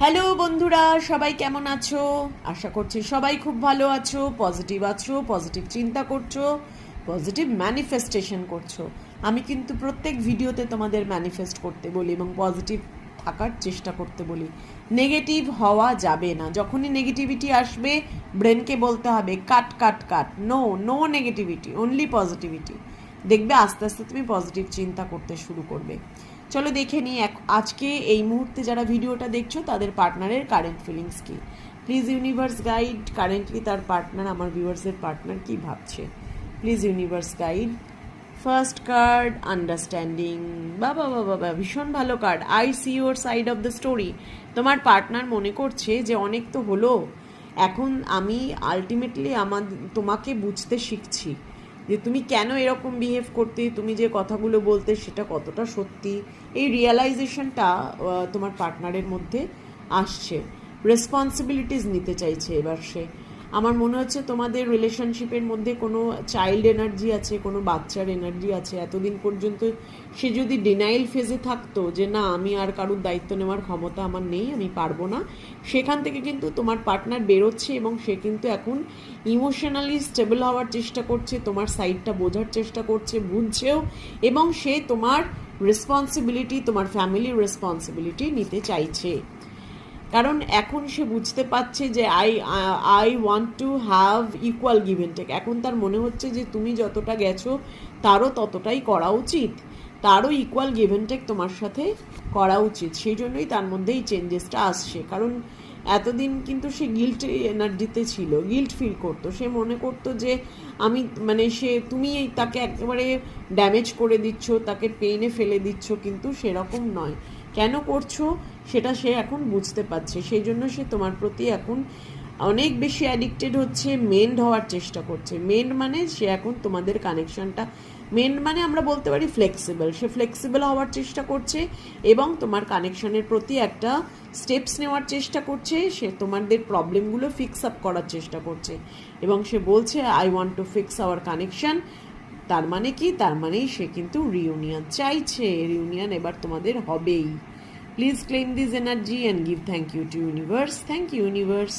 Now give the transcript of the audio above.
Hello বন্ধুরা, সবাই কেমন আছো? আশা করছি সবাই খুব ভালো আছো, পজিটিভ চিন্তা করছো, পজিটিভ ম্যানিফেস্টেশন করছো। আমি কিন্তু প্রত্যেক ভিডিওতে তোমাদের ম্যানিফেস্ট করতে বলি এবং পজিটিভ থাকার চেষ্টা করতে বলি। নেগেটিভ হওয়া যাবে না। যখনই নেগেটিভিটি আসবে, ব্রেনকে বলতে হবে cut cut cut, no no negativity, only positivity. দেখবে আস্তে আস্তে তুমি পজিটিভ চিন্তা করতে শুরু করবে। চলো দেখে নিই আজকে এই মুহূর্তে যারা ভিডিওটা দেখছো তাদের পার্টনারের কারেন্ট ফিলিংস কি। প্লিজ ইউনিভার্স গাইড, কারেন্টলি তার পার্টনার, আমার ভিউয়ার্সের পার্টনার কি ভাবছে। Please universe guide. First card understanding. বাবা বাবা বাবা, ভীষণ ভালো card. I see your side of the story. তোমার পার্টনার মনে করছে যে অনেক তো হলো, এখন আমি আলটিমেটলি তোমাকে বুঝতে শিখছি যে তুমি কেন এরকম বিহেভ করতে, তুমি যে কথাগুলো বলতে সেটা কতটা সত্যি। এই রিয়েলাইজেশনটা তোমার পার্টনারের মধ্যে আসছে। রেসপন্সিবিলিটিস নিতে চাইছে এবার সে। আমার মনে হচ্ছে তোমাদের রিলেশনশিপের মধ্যে কোনো চাইল্ড এনার্জি আছে, কোনো বাচ্চার এনার্জি আছে। এতদিন পর্যন্ত সে যদি ডিনাইল ফেজে থাকতো যে না, আমি আর কারোর দায়িত্ব নেওয়ার ক্ষমতা আমার নেই, আমি পারবো না, সেখান থেকে কিন্তু তোমার পার্টনার বেরোচ্ছে এবং সে কিন্তু এখন ইমোশনালি স্টেবল হওয়ার চেষ্টা করছে, তোমার সাইডটা বোঝার চেষ্টা করছে, বুঝছেও, এবং সে তোমার রেসপন্সিবিলিটি, তোমার ফ্যামিলির রেসপন্সিবিলিটি নিতে চাইছে। কারণ এখন সে বুঝতে পারছে যে I want to have equal give and take. এখন তার মনে হচ্ছে যে তুমি যতটা গেছো তারও ততটাই করা উচিত, তারও ইকুয়াল গিভ অ্যান্ড টেক তোমার সাথে করা উচিত। সেই জন্যই তার মধ্যে এই চেঞ্জেসটা আসছে। কারণ এতদিন কিন্তু সে গিল্ট এনার্জিতে ছিল, গিল্ট ফিল করতো, সে মনে করতো যে আমি তুমি তাকে একেবারে ড্যামেজ করে দিচ্ছ, তাকে পেইনে ফেলে দিচ্ছ, কিন্তু সেরকম নয়। কেন করছো সেটা সে এখন বুঝতে পারছে। সেই জন্য সে তোমার প্রতি এখন অনেক বেশি অ্যাডিক্টেড হচ্ছে, মেন্ড হওয়ার চেষ্টা করছে। মেন্ড মানে সে এখন তোমাদের কানেকশনটা, মেন্ড মানে আমরা বলতে পারি ফ্লেক্সিবল। সে ফ্লেক্সিবল হওয়ার চেষ্টা করছে এবং তোমার কানেকশনের প্রতি একটা স্টেপস নেওয়ার চেষ্টা করছে। সে তোমাদের প্রবলেমগুলো ফিক্স আপ করার চেষ্টা করছে এবং সে বলছে I want to fix hour connection. তার মানে কি? তার মানেই সে কিন্তু রিউনিয়ন চাইছে। রিউনিয়ন এবার তোমাদের হবেই। Please claim this energy and give thank you to universe. Thank you universe.